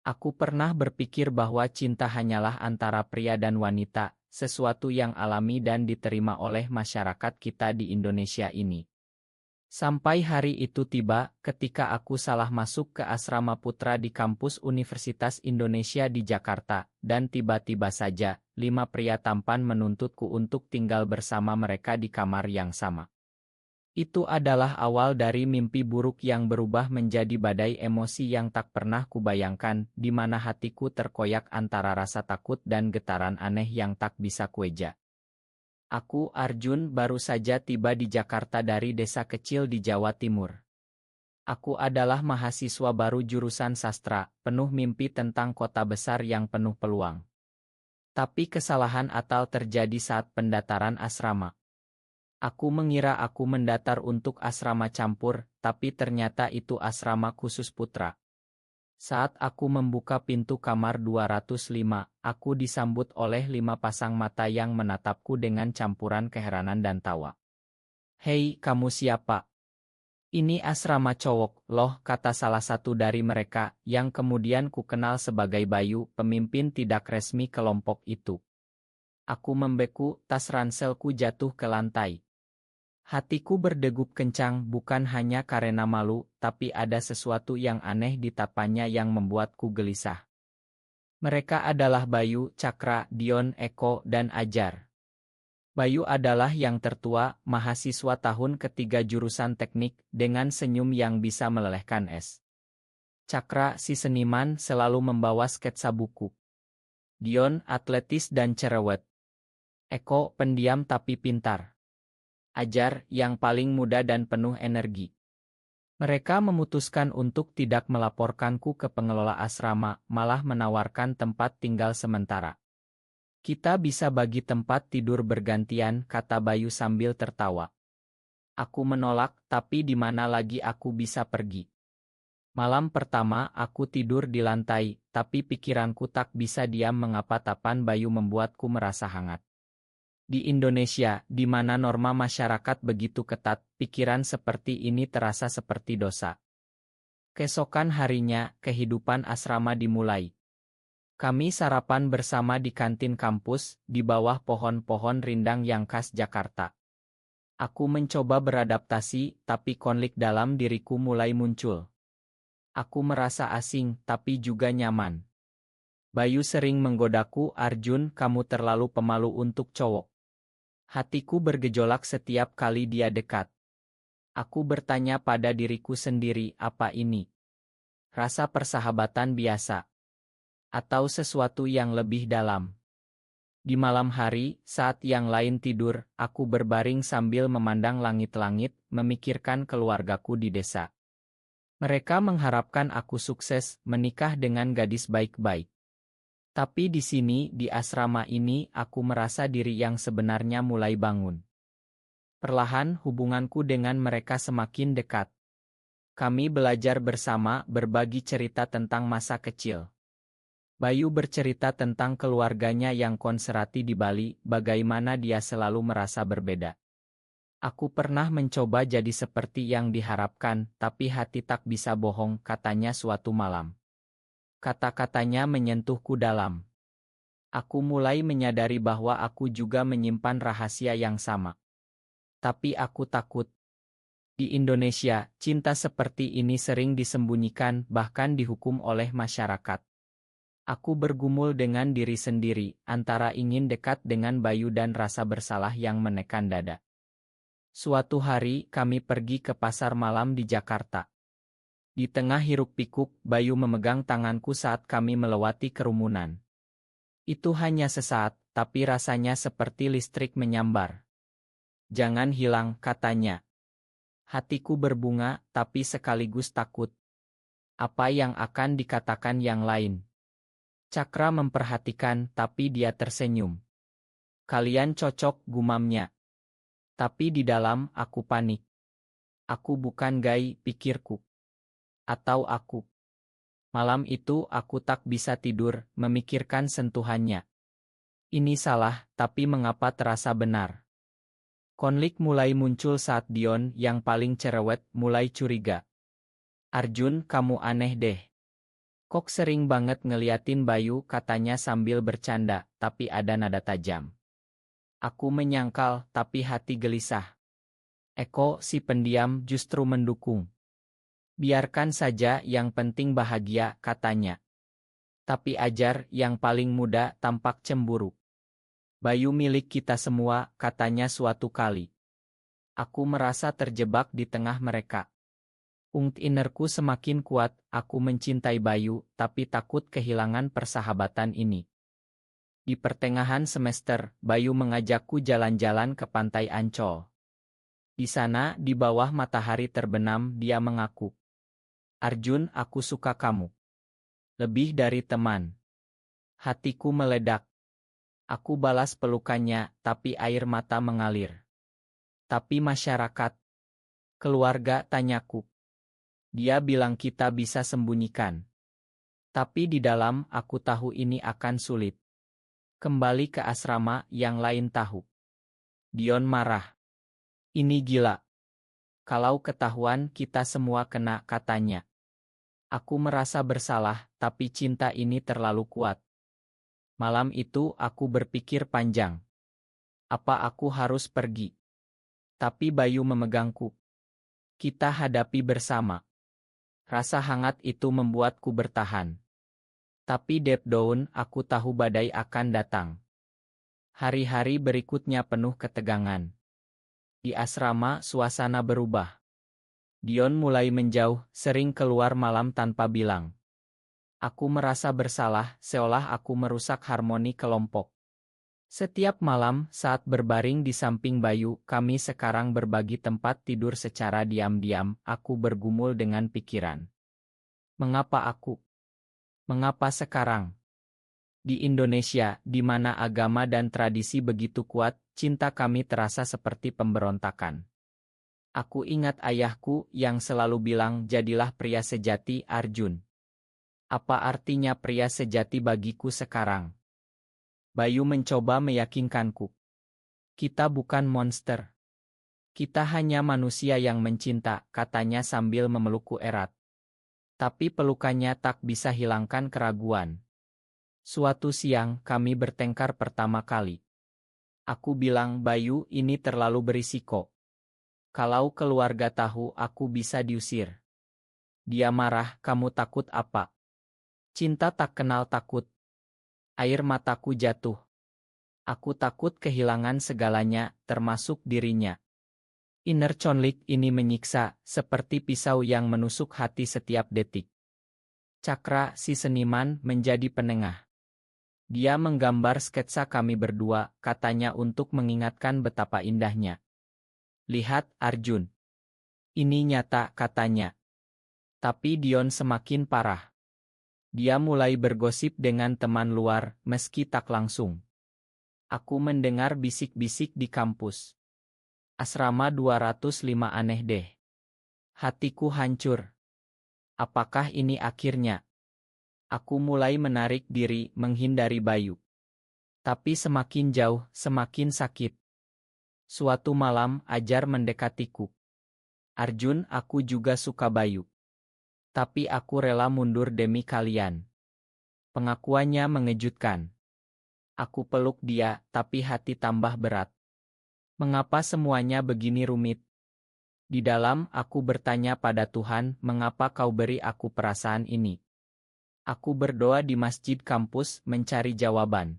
Aku pernah berpikir bahwa cinta hanyalah antara pria dan wanita, sesuatu yang alami dan diterima oleh masyarakat kita di Indonesia ini. Sampai hari itu tiba, ketika aku salah masuk ke asrama putra di kampus Universitas Indonesia di Jakarta, dan tiba-tiba saja, 5 pria tampan menuntutku untuk tinggal bersama mereka di kamar yang sama. Itu adalah awal dari mimpi buruk yang berubah menjadi badai emosi yang tak pernah kubayangkan, di mana hatiku terkoyak antara rasa takut dan getaran aneh yang tak bisa kueja. Aku, Arjun, baru saja tiba di Jakarta dari desa kecil di Jawa Timur. Aku adalah mahasiswa baru jurusan sastra, penuh mimpi tentang kota besar yang penuh peluang. Tapi kesalahan fatal terjadi saat pendataran asrama. Aku mengira aku mendatar untuk asrama campur, tapi ternyata itu asrama khusus putra. Saat aku membuka pintu kamar 205, aku disambut oleh 5 pasang mata yang menatapku dengan campuran keheranan dan tawa. "Hei, kamu siapa?" "Ini asrama cowok, loh," kata salah satu dari mereka, yang kemudian ku kenal sebagai Bayu, pemimpin tidak resmi kelompok itu. Aku membeku, tas ranselku jatuh ke lantai. Hatiku berdegup kencang, bukan hanya karena malu, tapi ada sesuatu yang aneh di tapanya yang membuatku gelisah. Mereka adalah Bayu, Cakra, Dion, Eko, dan Ajar. Bayu adalah yang tertua, mahasiswa tahun ketiga jurusan teknik, dengan senyum yang bisa melelehkan es. Cakra, si seniman, selalu membawa sketsa buku. Dion, atletis dan cerewet. Eko, pendiam tapi pintar. Ajar, yang paling muda dan penuh energi. Mereka memutuskan untuk tidak melaporkanku ke pengelola asrama, malah menawarkan tempat tinggal sementara. "Kita bisa bagi tempat tidur bergantian," kata Bayu sambil tertawa. Aku menolak, tapi di mana lagi aku bisa pergi? Malam pertama aku tidur di lantai, tapi pikiranku tak bisa diam mengapa tapan Bayu membuatku merasa hangat. Di Indonesia, di mana norma masyarakat begitu ketat, pikiran seperti ini terasa seperti dosa. Keesokan harinya, kehidupan asrama dimulai. Kami sarapan bersama di kantin kampus, di bawah pohon-pohon rindang yang khas Jakarta. Aku mencoba beradaptasi, tapi konflik dalam diriku mulai muncul. Aku merasa asing, tapi juga nyaman. Bayu sering menggodaku, "Arjun, kamu terlalu pemalu untuk cowok." Hatiku bergejolak setiap kali dia dekat. Aku bertanya pada diriku sendiri, apa ini? Rasa persahabatan biasa? Atau sesuatu yang lebih dalam? Di malam hari, saat yang lain tidur, aku berbaring sambil memandang langit-langit, memikirkan keluargaku di desa. Mereka mengharapkan aku sukses, menikah dengan gadis baik-baik. Tapi di sini, di asrama ini, aku merasa diri yang sebenarnya mulai bangun. Perlahan hubunganku dengan mereka semakin dekat. Kami belajar bersama, berbagi cerita tentang masa kecil. Bayu bercerita tentang keluarganya yang konserati di Bali, bagaimana dia selalu merasa berbeda. "Aku pernah mencoba jadi seperti yang diharapkan, tapi hati tak bisa bohong," katanya suatu malam. Kata-katanya menyentuhku dalam. Aku mulai menyadari bahwa aku juga menyimpan rahasia yang sama. Tapi aku takut. Di Indonesia, cinta seperti ini sering disembunyikan, bahkan dihukum oleh masyarakat. Aku bergumul dengan diri sendiri, antara ingin dekat dengan Bayu dan rasa bersalah yang menekan dada. Suatu hari, kami pergi ke pasar malam di Jakarta. Di tengah hiruk-pikuk, Bayu memegang tanganku saat kami melewati kerumunan. Itu hanya sesaat, tapi rasanya seperti listrik menyambar. "Jangan hilang," katanya. Hatiku berbunga, tapi sekaligus takut. Apa yang akan dikatakan yang lain? Cakra memperhatikan, tapi dia tersenyum. "Kalian cocok," gumamnya. Tapi di dalam, aku panik. Aku bukan gay, pikirku. Atau aku. Malam itu aku tak bisa tidur, memikirkan sentuhannya. Ini salah, tapi mengapa terasa benar? Konflik mulai muncul saat Dion, yang paling cerewet, mulai curiga. "Arjun, kamu aneh deh. Kok sering banget ngeliatin Bayu, katanya sambil bercanda, tapi ada nada tajam. Aku menyangkal, tapi hati gelisah. Eko, si pendiam, justru mendukung. Biarkan saja, yang penting bahagia, katanya. Tapi ajar, yang paling muda, tampak cemburu. Bayu milik kita semua, katanya suatu kali. Aku merasa terjebak di tengah mereka. Innerku semakin kuat, aku mencintai Bayu, tapi takut kehilangan persahabatan ini. Di pertengahan semester, Bayu mengajakku jalan-jalan ke pantai Ancol. Di sana, di bawah matahari terbenam, dia mengaku. Arjun, aku suka kamu. Lebih dari teman. Hatiku meledak. Aku balas pelukannya, tapi air mata mengalir. Tapi masyarakat, keluarga, tanyaku. Dia bilang kita bisa sembunyikan. Tapi di dalam, aku tahu ini akan sulit. Kembali ke asrama, yang lain tahu. Dion marah. Ini gila. Kalau ketahuan, kita semua kena, katanya. Aku merasa bersalah, tapi cinta ini terlalu kuat. Malam itu, aku berpikir panjang. Apa aku harus pergi? Tapi Bayu memegangku. Kita hadapi bersama. Rasa hangat itu membuatku bertahan. Tapi deep down, aku tahu badai akan datang. Hari-hari berikutnya penuh ketegangan. Di asrama, suasana berubah. Dion mulai menjauh, sering keluar malam tanpa bilang. Aku merasa bersalah, seolah aku merusak harmoni kelompok. Setiap malam, saat berbaring di samping Bayu, kami sekarang berbagi tempat tidur secara diam-diam, aku bergumul dengan pikiran. Mengapa aku? Mengapa sekarang? Di Indonesia, di mana agama dan tradisi begitu kuat, cinta kami terasa seperti pemberontakan. Aku ingat ayahku yang selalu bilang, jadilah pria sejati, Arjun. Apa artinya pria sejati bagiku sekarang? Bayu mencoba meyakinkanku. Kita bukan monster. Kita hanya manusia yang mencinta, katanya sambil memelukku erat. Tapi pelukannya tak bisa hilangkan keraguan. Suatu siang, kami bertengkar pertama kali. Aku bilang, Bayu, ini terlalu berisiko. Kalau keluarga tahu, aku bisa diusir. Dia marah, kamu takut apa? Cinta tak kenal takut. Air mataku jatuh. Aku takut kehilangan segalanya, termasuk dirinya. Inner conflict ini menyiksa, seperti pisau yang menusuk hati setiap detik. Cakra, si seniman, menjadi penengah. Dia menggambar sketsa kami berdua, katanya untuk mengingatkan betapa indahnya. Lihat, Arjun. Ini nyata, katanya. Tapi Dion semakin parah. Dia mulai bergosip dengan teman luar, meski tak langsung. Aku mendengar bisik-bisik di kampus. Asrama 205 aneh deh. Hatiku hancur. Apakah ini akhirnya? Aku mulai menarik diri, menghindari Bayu. Tapi semakin jauh, semakin sakit. Suatu malam, Ajar mendekatiku. Arjun, aku juga suka Bayu. Tapi aku rela mundur demi kalian. Pengakuannya mengejutkan. Aku peluk dia, tapi hati tambah berat. Mengapa semuanya begini rumit? Di dalam, aku bertanya pada Tuhan, mengapa kau beri aku perasaan ini? Aku berdoa di masjid kampus, mencari jawaban.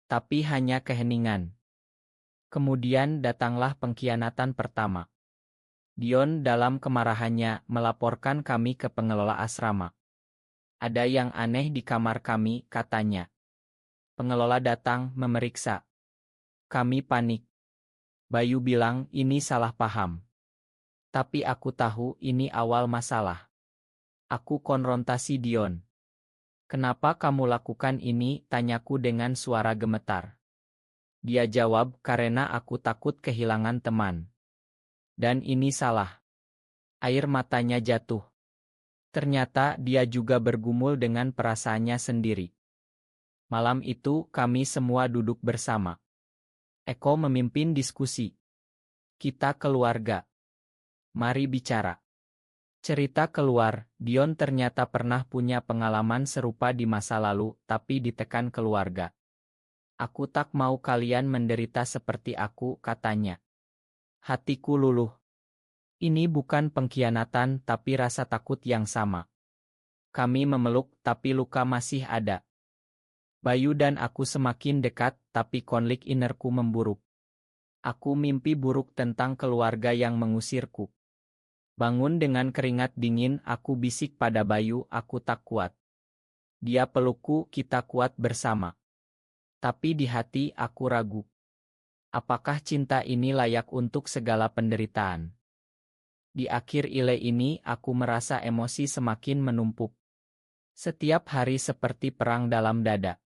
Tapi hanya keheningan. Kemudian datanglah pengkhianatan pertama. Dion dalam kemarahannya melaporkan kami ke pengelola asrama. Ada yang aneh di kamar kami, katanya. Pengelola datang memeriksa. Kami panik. Bayu bilang ini salah paham. Tapi aku tahu ini awal masalah. Aku konfrontasi Dion. Kenapa kamu lakukan ini? Tanyaku dengan suara gemetar. Dia jawab, karena aku takut kehilangan teman. Dan ini salah. Air matanya jatuh. Ternyata dia juga bergumul dengan perasaannya sendiri. Malam itu kami semua duduk bersama. Eko memimpin diskusi. Kita keluarga. Mari bicara. Cerita keluar, Dion ternyata pernah punya pengalaman serupa di masa lalu, tapi ditekan keluarga. Aku tak mau kalian menderita seperti aku, katanya. Hatiku luluh. Ini bukan pengkhianatan tapi rasa takut yang sama. Kami memeluk tapi luka masih ada. Bayu dan aku semakin dekat tapi konflik innerku memburuk. Aku mimpi buruk tentang keluarga yang mengusirku. Bangun dengan keringat dingin, aku bisik pada Bayu, aku tak kuat. Dia pelukku, kita kuat bersama. Tapi di hati aku ragu. Apakah cinta ini layak untuk segala penderitaan? Di akhir ile ini aku merasa emosi semakin menumpuk. Setiap hari seperti perang dalam dada.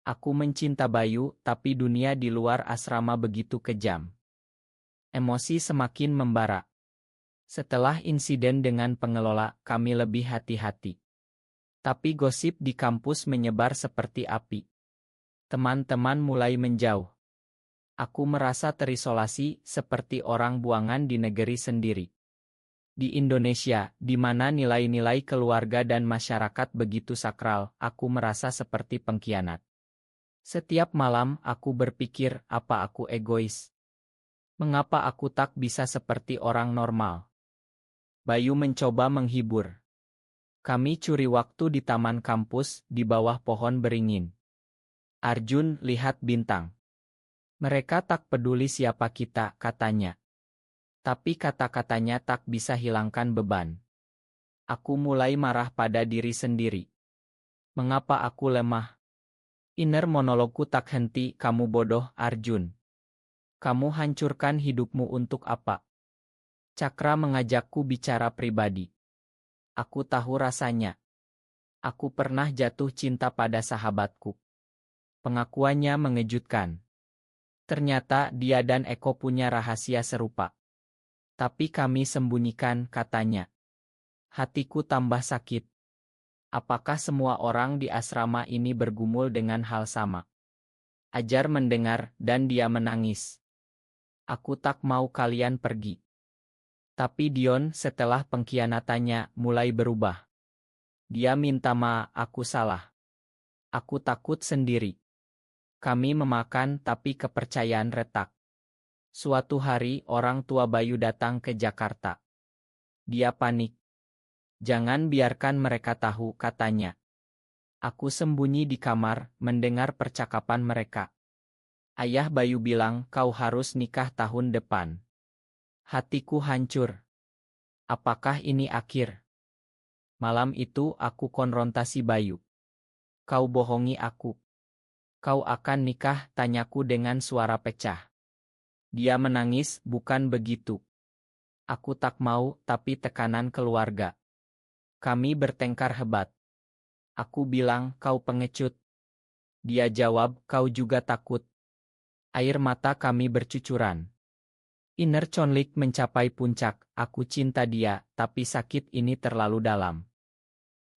Aku mencinta Bayu, tapi dunia di luar asrama begitu kejam. Emosi semakin membara. Setelah insiden dengan pengelola, kami lebih hati-hati. Tapi gosip di kampus menyebar seperti api. Teman-teman mulai menjauh. Aku merasa terisolasi seperti orang buangan di negeri sendiri. Di Indonesia, di mana nilai-nilai keluarga dan masyarakat begitu sakral, aku merasa seperti pengkhianat. Setiap malam aku berpikir, apa aku egois? Mengapa aku tak bisa seperti orang normal? Bayu mencoba menghibur. Kami curi waktu di taman kampus, di bawah pohon beringin. Arjun, lihat bintang. Mereka tak peduli siapa kita, katanya. Tapi kata-katanya tak bisa hilangkan beban. Aku mulai marah pada diri sendiri. Mengapa aku lemah? Inner monologku tak henti, kamu bodoh, Arjun. Kamu hancurkan hidupmu untuk apa? Cakra mengajakku bicara pribadi. Aku tahu rasanya. Aku pernah jatuh cinta pada sahabatku. Pengakuannya mengejutkan. Ternyata dia dan Eko punya rahasia serupa. Tapi kami sembunyikan, katanya. Hatiku tambah sakit. Apakah semua orang di asrama ini bergumul dengan hal sama? Ajar mendengar, dan dia menangis. Aku tak mau kalian pergi. Tapi Dion setelah pengkhianatannya mulai berubah. Dia minta maaf, aku salah. Aku takut sendiri. Kami memakan tapi kepercayaan retak. Suatu hari orang tua Bayu datang ke Jakarta. Dia panik. Jangan biarkan mereka tahu, katanya. Aku sembunyi di kamar, mendengar percakapan mereka. Ayah Bayu bilang kau harus nikah tahun depan. Hatiku hancur. Apakah ini akhir? Malam itu aku konfrontasi Bayu. Kau bohongi aku. Kau akan nikah, tanyaku dengan suara pecah. Dia menangis, bukan begitu. Aku tak mau, tapi tekanan keluarga. Kami bertengkar hebat. Aku bilang, kau pengecut. Dia jawab, kau juga takut. Air mata kami bercucuran. Inner conflict mencapai puncak, aku cinta dia, tapi sakit ini terlalu dalam.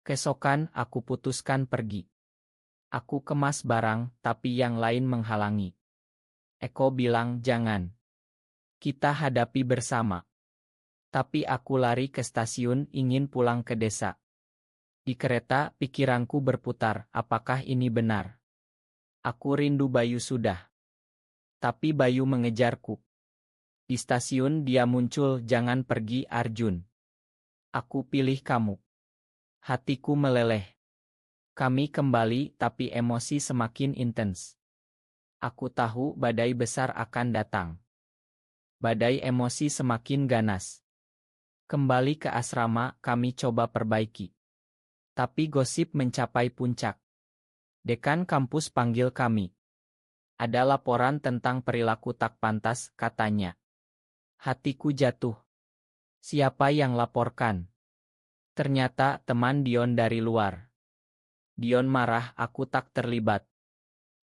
Keesokan, aku putuskan pergi. Aku kemas barang, tapi yang lain menghalangi. Eko bilang, jangan. Kita hadapi bersama. Tapi aku lari ke stasiun, ingin pulang ke desa. Di kereta, pikiranku berputar, apakah ini benar? Aku rindu Bayu sudah. Tapi Bayu mengejarku. Di stasiun dia muncul, jangan pergi Arjun. Aku pilih kamu. Hatiku meleleh. Kami kembali, tapi emosi semakin intens. Aku tahu badai besar akan datang. Badai emosi semakin ganas. Kembali ke asrama, kami coba perbaiki. Tapi gosip mencapai puncak. Dekan kampus panggil kami. Ada laporan tentang perilaku tak pantas, katanya. Hatiku jatuh. Siapa yang laporkan? Ternyata teman Dion dari luar. Dion marah, aku tak terlibat.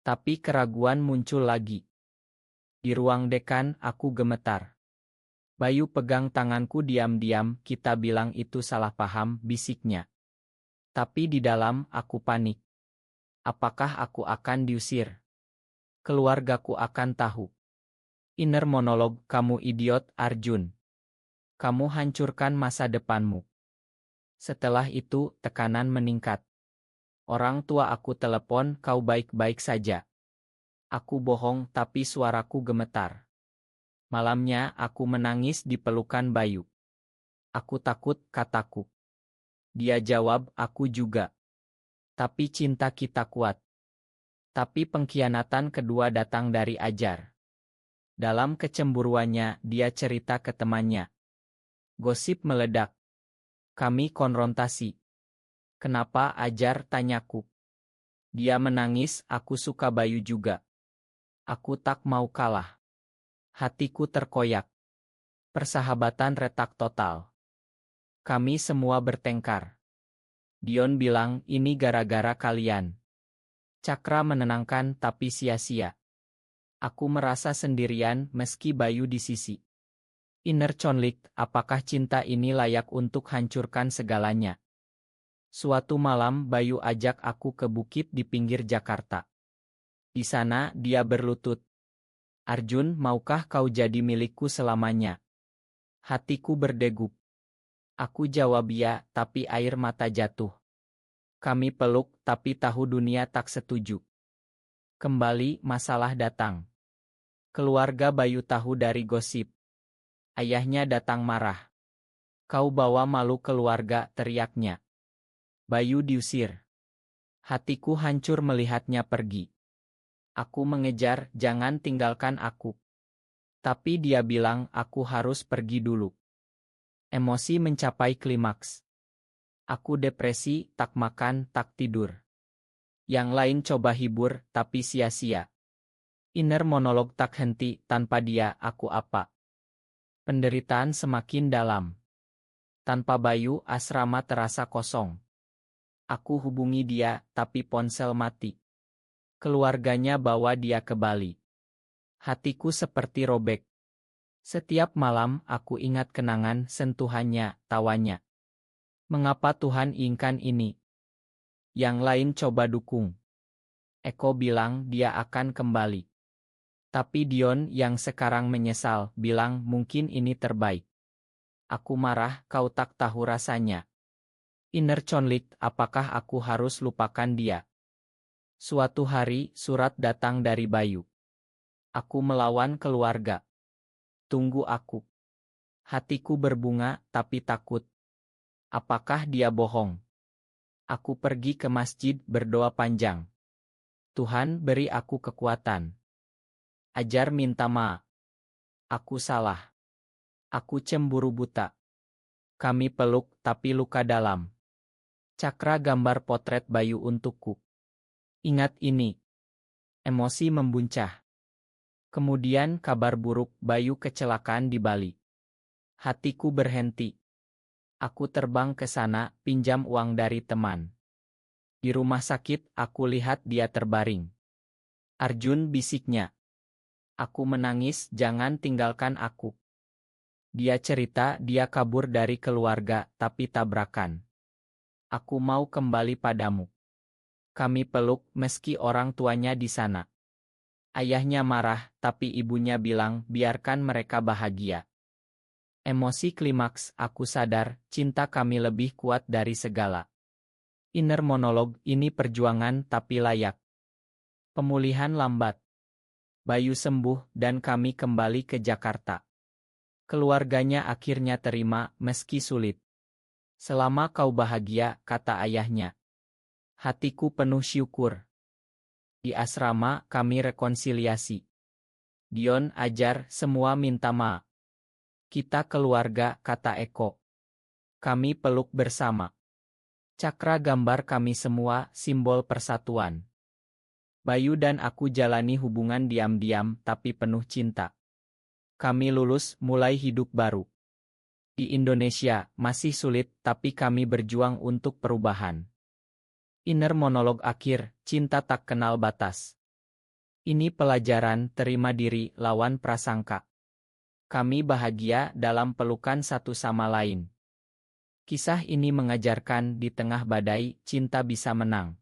Tapi keraguan muncul lagi. Di ruang dekan, aku gemetar. Bayu pegang tanganku diam-diam, kita bilang itu salah paham, bisiknya. Tapi di dalam, aku panik. Apakah aku akan diusir? Keluargaku akan tahu. Inner monolog, kamu idiot, Arjun. Kamu hancurkan masa depanmu. Setelah itu, tekanan meningkat. Orang tua aku telepon, kau baik-baik saja. Aku bohong, tapi suaraku gemetar. Malamnya, aku menangis di pelukan Bayu. Aku takut, kataku. Dia jawab, aku juga. Tapi cinta kita kuat. Tapi pengkhianatan kedua datang dari Ajar. Dalam kecemburuannya, dia cerita ke temannya. Gosip meledak. Kami konfrontasi. Kenapa Ajar, tanyaku. Dia menangis, aku suka Bayu juga. Aku tak mau kalah. Hatiku terkoyak. Persahabatan retak total. Kami semua bertengkar. Dion bilang, ini gara-gara kalian. Cakra menenangkan tapi sia-sia. Aku merasa sendirian meski Bayu di sisi. Inner conflict, apakah cinta ini layak untuk hancurkan segalanya? Suatu malam Bayu ajak aku ke bukit di pinggir Jakarta. Di sana dia berlutut. Arjun, maukah kau jadi milikku selamanya? Hatiku berdegup. Aku jawab ya, tapi air mata jatuh. Kami peluk, tapi tahu dunia tak setuju. Kembali masalah datang. Keluarga Bayu tahu dari gosip. Ayahnya datang marah. Kau bawa malu keluarga, teriaknya. Bayu diusir. Hatiku hancur melihatnya pergi. Aku mengejar, jangan tinggalkan aku. Tapi dia bilang, aku harus pergi dulu. Emosi mencapai klimaks. Aku depresi, tak makan, tak tidur. Yang lain coba hibur, tapi sia-sia. Inner monolog tak henti, tanpa dia, aku apa? Penderitaan semakin dalam. Tanpa Bayu, asrama terasa kosong. Aku hubungi dia, tapi ponsel mati. Keluarganya bawa dia ke Bali. Hatiku seperti robek. Setiap malam, aku ingat kenangan, sentuhannya, tawanya. Mengapa Tuhan inginkan ini? Yang lain coba dukung. Eko bilang dia akan kembali. Tapi Dion yang sekarang menyesal, bilang mungkin ini terbaik. Aku marah, kau tak tahu rasanya. Inner conflict, apakah aku harus lupakan dia? Suatu hari, surat datang dari Bayu. Aku melawan keluarga. Tunggu aku. Hatiku berbunga, tapi takut. Apakah dia bohong? Aku pergi ke masjid berdoa panjang. Tuhan beri aku kekuatan. Ajar minta maaf. Aku salah. Aku cemburu buta. Kami peluk tapi luka dalam. Cakra gambar potret Bayu untukku. Ingat ini. Emosi membuncah. Kemudian kabar buruk, Bayu kecelakaan di Bali. Hatiku berhenti. Aku terbang ke sana, pinjam uang dari teman. Di rumah sakit, aku lihat dia terbaring. Arjun, bisiknya. Aku menangis, jangan tinggalkan aku. Dia cerita dia kabur dari keluarga, tapi tabrakan. Aku mau kembali padamu. Kami peluk meski orang tuanya di sana. Ayahnya marah, tapi ibunya bilang biarkan mereka bahagia. Emosi klimaks, aku sadar, cinta kami lebih kuat dari segala. Inner monolog, ini perjuangan tapi layak. Pemulihan lambat. Bayu sembuh dan kami kembali ke Jakarta. Keluarganya akhirnya terima meski sulit. Selama kau bahagia, kata ayahnya. Hatiku penuh syukur. Di asrama kami rekonsiliasi. Dion, Ajar, semua minta maaf. Kita keluarga, kata Eko. Kami peluk bersama. Cakra gambar kami semua, simbol persatuan. Bayu dan aku jalani hubungan diam-diam tapi penuh cinta. Kami lulus, mulai hidup baru. Di Indonesia, masih sulit tapi kami berjuang untuk perubahan. Inner monolog akhir, cinta tak kenal batas. Ini pelajaran, terima diri, lawan prasangka. Kami bahagia dalam pelukan satu sama lain. Kisah ini mengajarkan di tengah badai, cinta bisa menang.